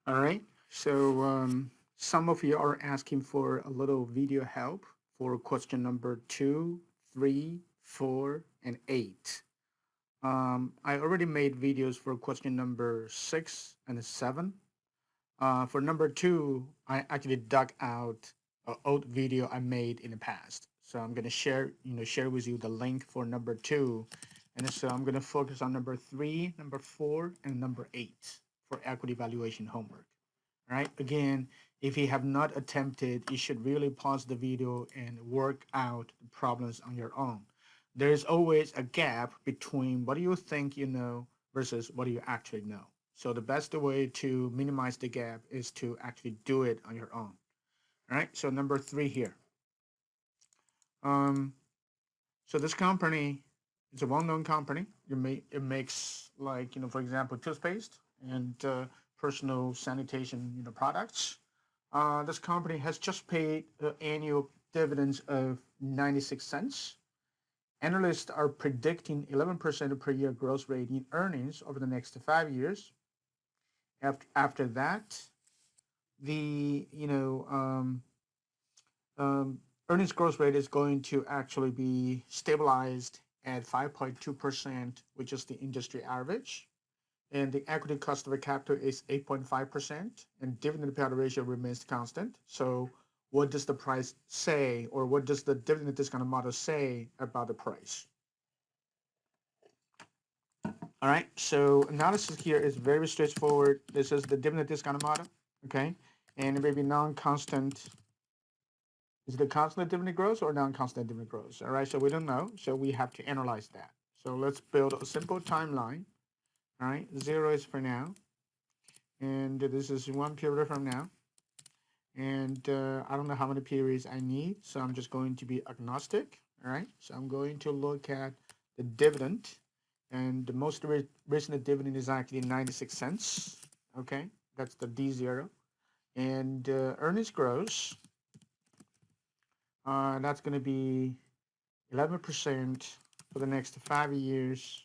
All right. So some of you are asking for a little video help for question number 2, 3, 4, and 8. I already made videos for question number 6 and 7. For number 2, I actually dug out an old video I made in the past. So I'm gonna share with you the link for number 2, and so I'm gonna focus on number 3, number 4, and number 8 for equity valuation homework. All right. Again, if you have not attempted, you should really pause the video and work out the problems on your own. There is always a gap between what you think you know versus what you actually know. So the best way to minimize the gap is to actually do it on your own. All right. So number 3 here. Um, so this company is a well-known company. It makes, like, for example, toothpaste and personal sanitation products. This company has just paid annual dividends of 96 cents. Analysts are predicting 11% per year growth rate in earnings over the next 5 years. After that, the earnings growth rate is going to actually be stabilized at 5.2%, which is the industry average. And the equity cost of the capital is 8.5%, and dividend payout ratio remains constant. So what does the price say, or what does the dividend discount model say about the price? All right, so analysis here is very straightforward. This is the dividend discount model, okay? And it may be non-constant. Is it a constant dividend growth or non-constant dividend growth? All right, so we don't know, so we have to analyze that. So let's build a simple timeline. All right, 0 is for now, and this is 1 period from now, and I don't know how many periods I need, so I'm just going to be agnostic. All right, so I'm going to look at the dividend, and the most recent dividend is actually 96 cents. Okay, that's the D0, and earnings growth, that's going to be 11% for the next 5 years.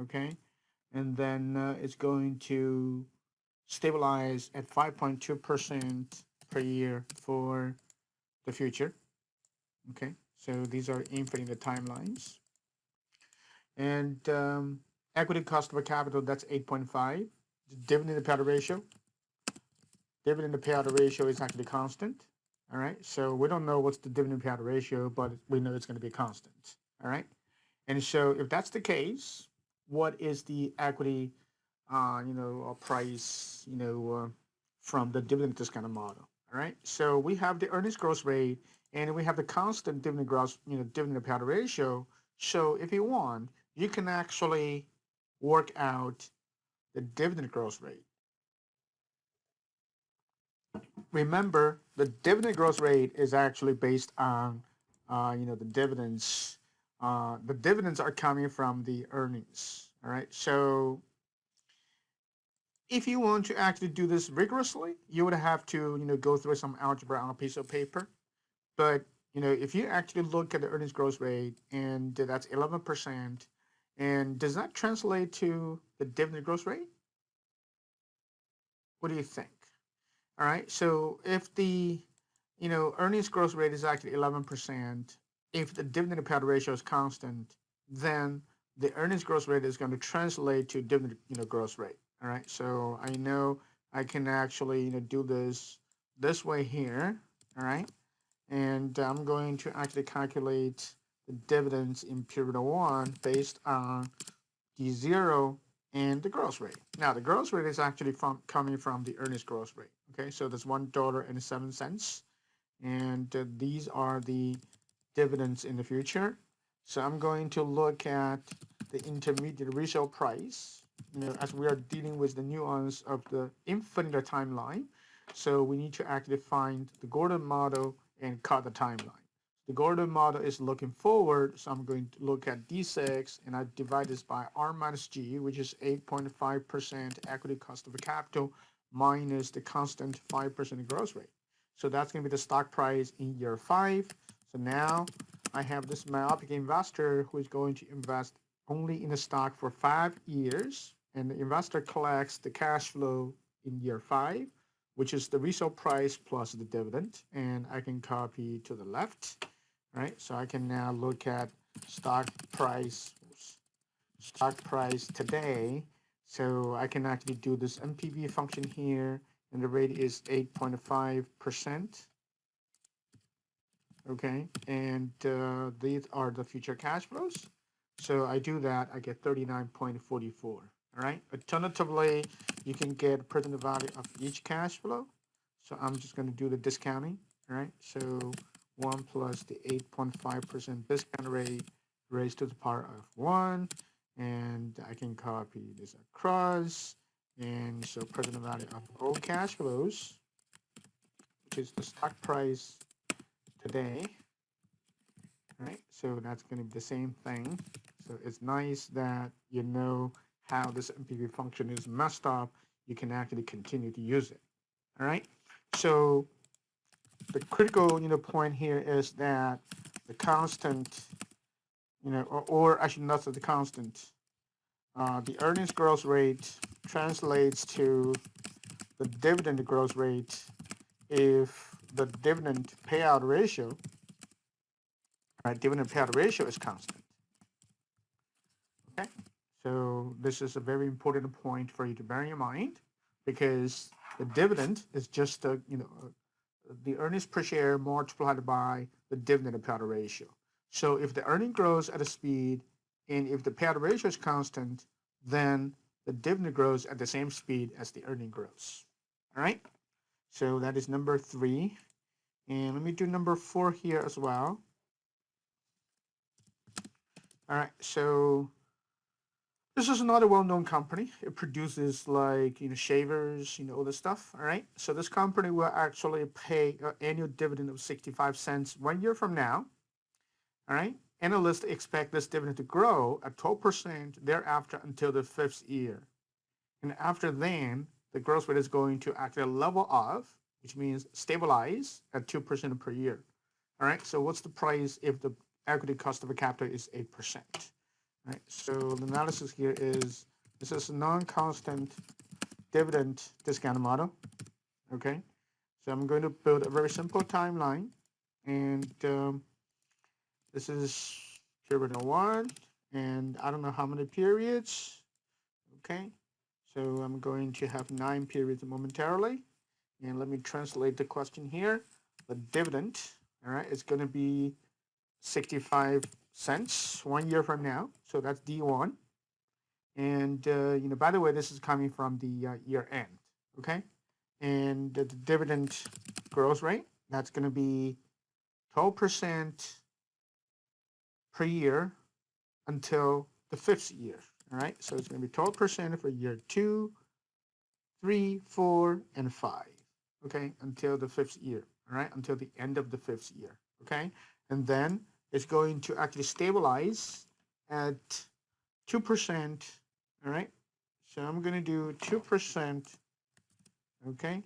Okay, and then it's going to stabilize at 5.2% per year for the future. Okay, so these are inputting the timelines. And equity cost of capital, that's 8.5. Dividend to payout ratio. Dividend to payout ratio is actually constant. All right, so we don't know what's the dividend payout ratio, but we know it's going to be constant. All right, and so if that's the case, what is the equity price, from the dividend discount model. All right. So we have the earnings growth rate, and we have the constant dividend growth, dividend payout ratio. So if you want, you can actually work out the dividend growth rate. Remember, the dividend growth rate is actually based on, the dividends. The dividends are coming from the earnings. All right. So if you want to actually do this rigorously, you would have to, go through some algebra on a piece of paper. But, if you actually look at the earnings growth rate, and that's 11%, and does that translate to the dividend growth rate? What do you think? All right. So if the, earnings growth rate is actually 11%, if the dividend payout ratio is constant, then the earnings growth rate is going to translate to dividend, growth rate. All right. So I know I can actually, do this way here. All right. And I'm going to actually calculate the dividends in period 1 based on D0 and the growth rate. Now, the growth rate is actually coming from the earnings growth rate. Okay, so that's $1.07, and these are the dividends in the future. So I'm going to look at the intermediate resale price. As we are dealing with the nuance of the infinite timeline, so we need to actually find the Gordon model and cut the timeline. The Gordon model is looking forward, so I'm going to look at D6, and I divide this by R minus G, which is 8.5% equity cost of capital minus the constant 5% growth rate. So that's going to be the stock price in year 5. So now I have this myopic investor who is going to invest only in the stock for 5 years, and the investor collects the cash flow in year 5, which is the resale price plus the dividend, and I can copy to the left, right? So I can now look at stock price today. So I can actually do this NPV function here, and the rate is 8.5%. Okay, and these are the future cash flows. So I do that, I get 39.44. All right. Alternatively, you can get present value of each cash flow. So I'm just going to do the discounting. All right. So 1 plus the 8.5% discount rate raised to the power of 1. And I can copy this across. And so present value of all cash flows, which is the stock price today. Right, so that's going to be the same thing. So it's nice that you know how this MPV function is messed up. You can actually continue to use it. All right. So the critical point here is that the constant, or actually not the constant. The earnings growth rate translates to the dividend growth rate if the dividend payout ratio. Right, dividend payout ratio is constant. Okay, so this is a very important point for you to bear in mind, because the dividend is just the earnings per share multiplied by the dividend payout ratio. So if the earning grows at a speed, and if the payout ratio is constant, then the dividend grows at the same speed as the earning grows. All right, so that is number 3, and let me do number 4 here as well. All right, so this is another well-known company. It produces like shavers, all this stuff. All right, so this company will actually pay an annual dividend of 65 cents 1 year from now. All right, analysts expect this dividend to grow at 12% thereafter until the 5th year, and after then, the growth rate is going to actually level off, which means stabilize at 2% per year. All right, so what's the price if the equity cost of a capital is 8%? Right, so the analysis here is, this is a non-constant dividend discount model. Okay, so I'm going to build a very simple timeline, and this is period 1, and I don't know how many periods. Okay, so I'm going to have 9 periods momentarily, and let me translate the question here. The dividend, all right, is going to be 65 cents 1 year from now. So that's D1. And, by the way, this is coming from the year end. Okay. And the dividend growth rate, that's going to be 12% per year until the 5th year. All right. So it's going to be 12% for year 2, 3, 4, and 5. Okay. Until the 5th year. All right. Until the end of the 5th year. Okay. And then it's going to actually stabilize at 2%. All right. So I'm going to do 2%. Okay.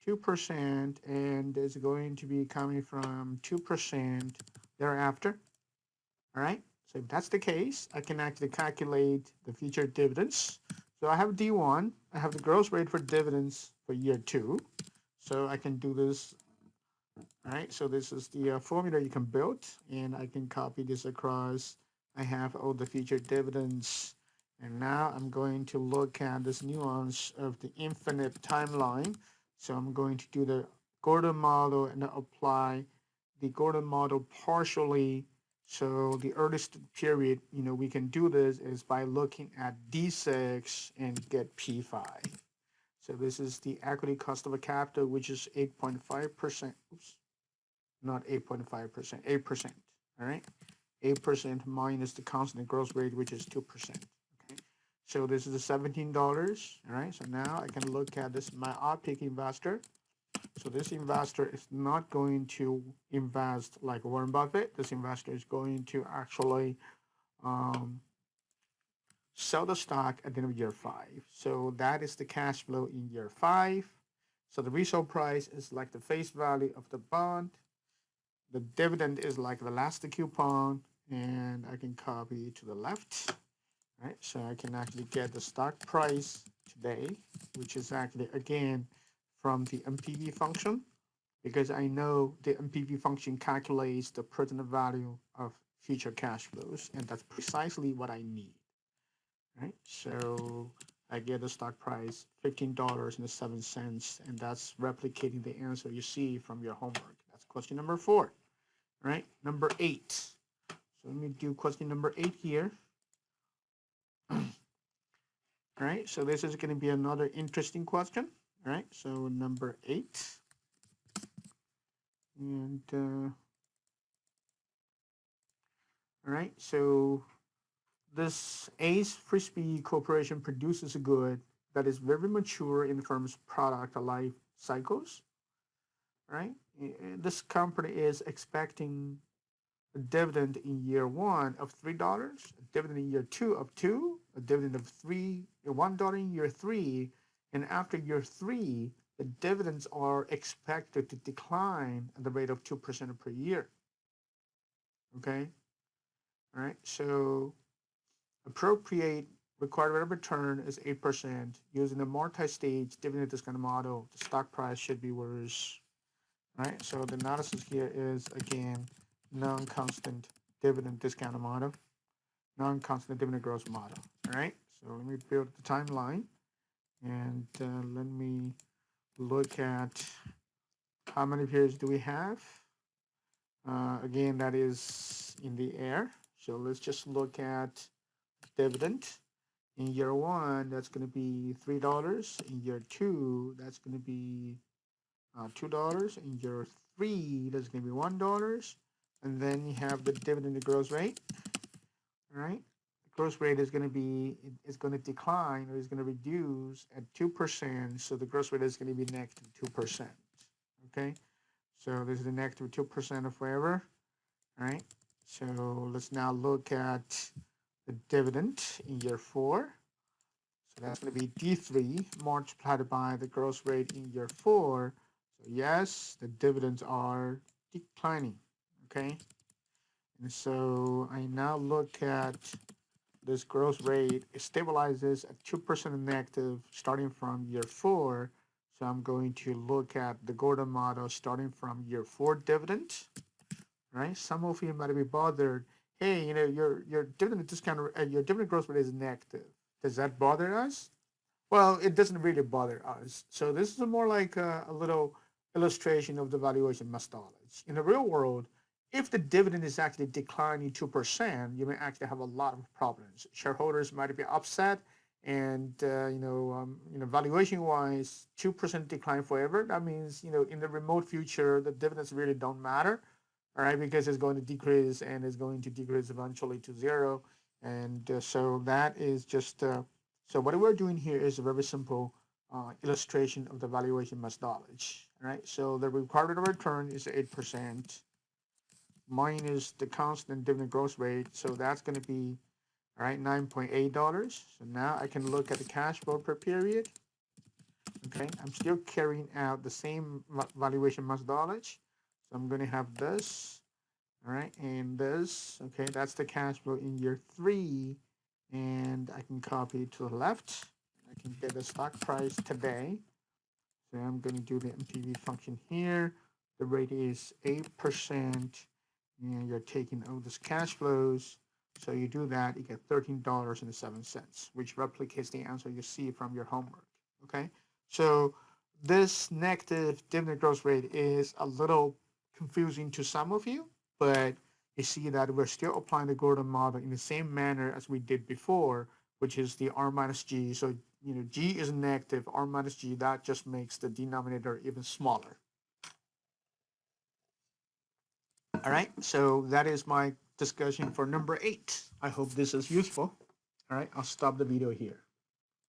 2%, and it's going to be coming from 2% thereafter. All right. So if that's the case, I can actually calculate the future dividends. So I have D1. I have the growth rate for dividends for year 2. So I can do this. All right, so this is the formula you can build, and I can copy this across. I have all the future dividends, and now I'm going to look at this nuance of the infinite timeline. So I'm going to do the Gordon model and apply the Gordon model partially. So the earliest period, we can do this is by looking at D6 and get P5. So this is the equity cost of a capital, which is 8.5%. Oops. Not 8.5%, 8%. All right, 8% minus the constant growth rate, which is 2%. Okay, so this is $17. All right, so now I can look at this myopic investor. So this investor is not going to invest like Warren Buffett. This investor is going to actually sell the stock at the end of year 5. So that is the cash flow in year 5. So the resale price is like the face value of the bond. The dividend is like the last coupon, and I can copy to the left, right? So I can actually get the stock price today, which is actually, again, from the MPV function, because I know the MPV function calculates the present value of future cash flows, and that's precisely what I need, right? So I get the stock price $15.07, and that's replicating the answer you see from your homework. That's question number 4, right? Number 8. So let me do question number 8 here. All right, so this is going to be another interesting question. All right, so number 8. And all right, so this Ace Frisbee Corporation produces a good that is very mature in the firm's product life cycles. Right, this company is expecting a dividend in year 1 of $3, a dividend in year 2 of 2, a dividend of $1 in year 3, and after year 3, the dividends are expected to decline at the rate of 2% per year. Okay, all right, so appropriate required rate of return is 8%. Using the multi-stage dividend discount model, the stock price should be worse. Right, so the analysis here is, again, non-constant dividend discount model, non-constant dividend growth model. All right, so let me build the timeline, and let me look at how many periods do we have. Again, that is in the air. So let's just look at dividend. In year 1, that's going to be $3. In year 2, that's going to be $2. In year 3, that's going to be $1. And then you have the dividend growth rate. All right, the growth rate is going to decline, or is going to reduce at 2%. So the growth rate is going to be negative 2%. Okay, so this is the negative 2% of forever. All right, so let's now look at the dividend in year 4. So that's going to be D3 multiplied by the growth rate in year 4. So yes, the dividends are declining. Okay, and so I now look at this growth rate. It stabilizes at 2% negative starting from year 4. So I'm going to look at the Gordon model starting from year 4 dividend. Right? Some of you might be bothered. Hey, your dividend discount, your dividend growth rate is negative. Does that bother us? Well, it doesn't really bother us. So this is more like a little illustration of the valuation methodology. In the real world, if the dividend is actually declining 2%, you may actually have a lot of problems. Shareholders might be upset, and valuation-wise, 2% decline forever. That means in the remote future, the dividends really don't matter. All right, because it's going to decrease, and it's going to decrease eventually to 0. And so that is just, so what we're doing here is a very simple illustration of the valuation methodology. All right, so the required rate of return is 8% minus the constant dividend growth rate. So that's going to be, all right, $9.8. So now I can look at the cash flow per period. Okay, I'm still carrying out the same valuation methodology. So I'm going to have this, all right, and this. Okay, that's the cash flow in year 3, and I can copy it to the left. I can get the stock price today. So I'm going to do the MPV function here. The rate is 8%, and you're taking all these cash flows. So you do that, you get $13.07, which replicates the answer you see from your homework. Okay, so this negative dividend growth rate is a little confusing to some of you, but you see that we're still applying the Gordon model in the same manner as we did before, which is the R minus G. So G is negative, R minus G, that just makes the denominator even smaller. All right, so that is my discussion for number 8. I hope this is useful. All right, I'll stop the video here.